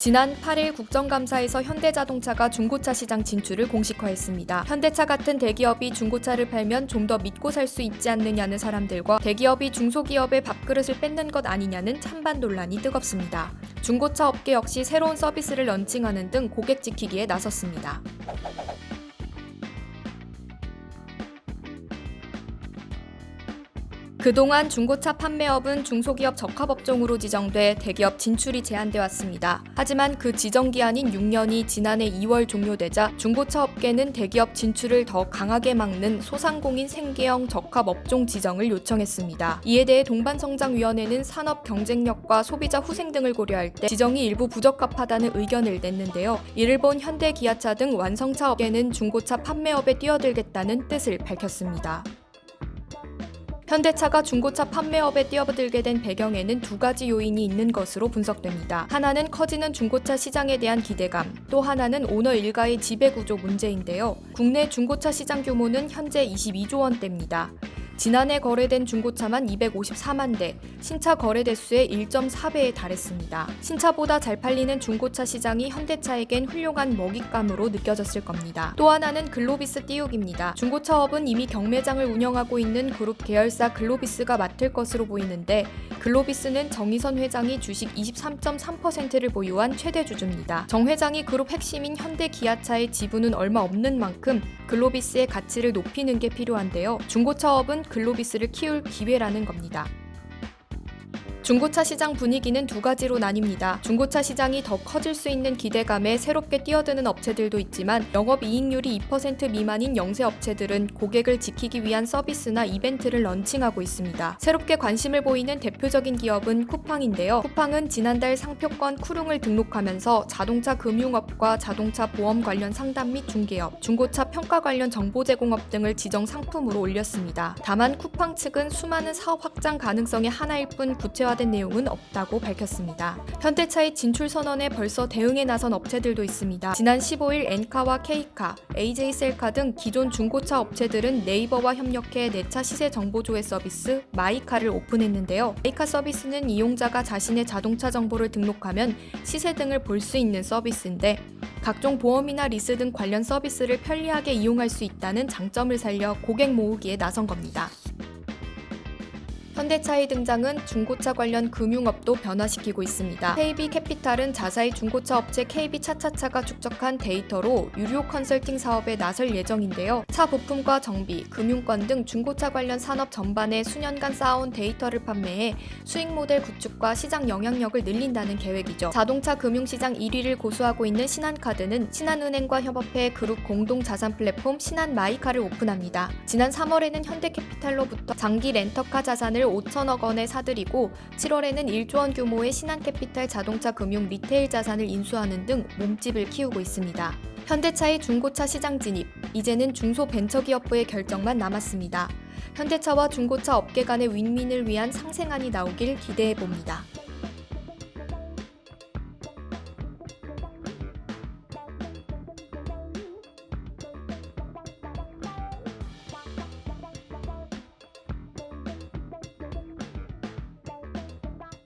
지난 8일 국정감사에서 현대자동차가 중고차 시장 진출을 공식화했습니다. 현대차 같은 대기업이 중고차를 팔면 좀 더 믿고 살 수 있지 않느냐는 사람들과 대기업이 중소기업의 밥그릇을 뺏는 것 아니냐는 찬반 논란이 뜨겁습니다. 중고차 업계 역시 새로운 서비스를 런칭하는 등 고객 지키기에 나섰습니다. 그동안 중고차 판매업은 중소기업 적합업종으로 지정돼 대기업 진출이 제한돼 왔습니다. 하지만 그 지정기한인 6년이 지난해 2월 종료되자 중고차 업계는 대기업 진출을 더 강하게 막는 소상공인 생계형 적합업종 지정을 요청했습니다. 이에 대해 동반성장위원회는 산업 경쟁력과 소비자 후생 등을 고려할 때 지정이 일부 부적합하다는 의견을 냈는데요. 이를 본 현대, 기아차 등 완성차 업계는 중고차 판매업에 뛰어들겠다는 뜻을 밝혔습니다. 현대차가 중고차 판매업에 뛰어들게 된 배경에는 두 가지 요인이 있는 것으로 분석됩니다. 하나는 커지는 중고차 시장에 대한 기대감, 또 하나는 오너 일가의 지배구조 문제인데요. 국내 중고차 시장 규모는 현재 22조 원대입니다. 지난해 거래된 중고차만 254만 대, 신차 거래 대수의 1.4배에 달했습니다. 신차보다 잘 팔리는 중고차 시장이 현대차에겐 훌륭한 먹잇감으로 느껴졌을 겁니다. 또 하나는 글로비스 띄우기입니다. 중고차업은 이미 경매장을 운영하고 있는 그룹 계열사 글로비스가 맡을 것으로 보이는데, 글로비스는 정의선 회장이 주식 23.3%를 보유한 최대 주주입니다. 정 회장이 그룹 핵심인 현대, 기아차의 지분은 얼마 없는 만큼 글로비스의 가치를 높이는 게 필요한데요. 중고차업은 글로비스를 키울 기회라는 겁니다. 중고차 시장 분위기는 두 가지로 나뉩니다. 중고차 시장이 더 커질 수 있는 기대감에 새롭게 뛰어드는 업체들도 있지만, 영업이익률이 2% 미만인 영세 업체들은 고객을 지키기 위한 서비스나 이벤트를 런칭하고 있습니다. 새롭게 관심을 보이는 대표적인 기업은 쿠팡인데요. 쿠팡은 지난달 상표권 쿠룽을 등록하면서 자동차 금융업과 자동차 보험 관련 상담 및 중개업, 중고차 평가 관련 정보 제공업 등을 지정 상품으로 올렸습니다. 다만 쿠팡 측은 수많은 사업 확장 가능성의 하나일 뿐 구체화된 내용은 없다고 밝혔습니다. 현대차의 진출 선언에 벌써 대응에 나선 업체들도 있습니다. 지난 15일 엔카와 K카, AJ셀카 등 기존 중고차 업체들은 네이버와 협력해 내차 시세 정보 조회 서비스 마이카를 오픈했는데요. 마이카 서비스는 이용자가 자신의 자동차 정보를 등록하면 시세 등을 볼 수 있는 서비스인데, 각종 보험이나 리스 등 관련 서비스를 편리하게 이용할 수 있다는 장점을 살려 고객 모으기에 나선 겁니다. 현대차의 등장은 중고차 관련 금융업도 변화시키고 있습니다. KB캐피탈은 자사의 중고차 업체 KB차차차가 축적한 데이터로 유료 컨설팅 사업에 나설 예정인데요. 차 부품과 정비, 금융권 등 중고차 관련 산업 전반에 수년간 쌓아온 데이터를 판매해 수익 모델 구축과 시장 영향력을 늘린다는 계획이죠. 자동차 금융시장 1위를 고수하고 있는 신한카드는 신한은행과 협업해 그룹 공동 자산 플랫폼 신한마이카를 오픈합니다. 지난 3월에는 현대캐피탈로부터 장기 렌터카 자산을 5천억 원에 사들이고, 7월에는 1조 원 규모의 신한캐피탈 자동차 금융 리테일 자산을 인수하는 등 몸집을 키우고 있습니다. 현대차의 중고차 시장 진입, 이제는 중소벤처기업부의 결정만 남았습니다. 현대차와 중고차 업계 간의 윈윈을 위한 상생안이 나오길 기대해봅니다.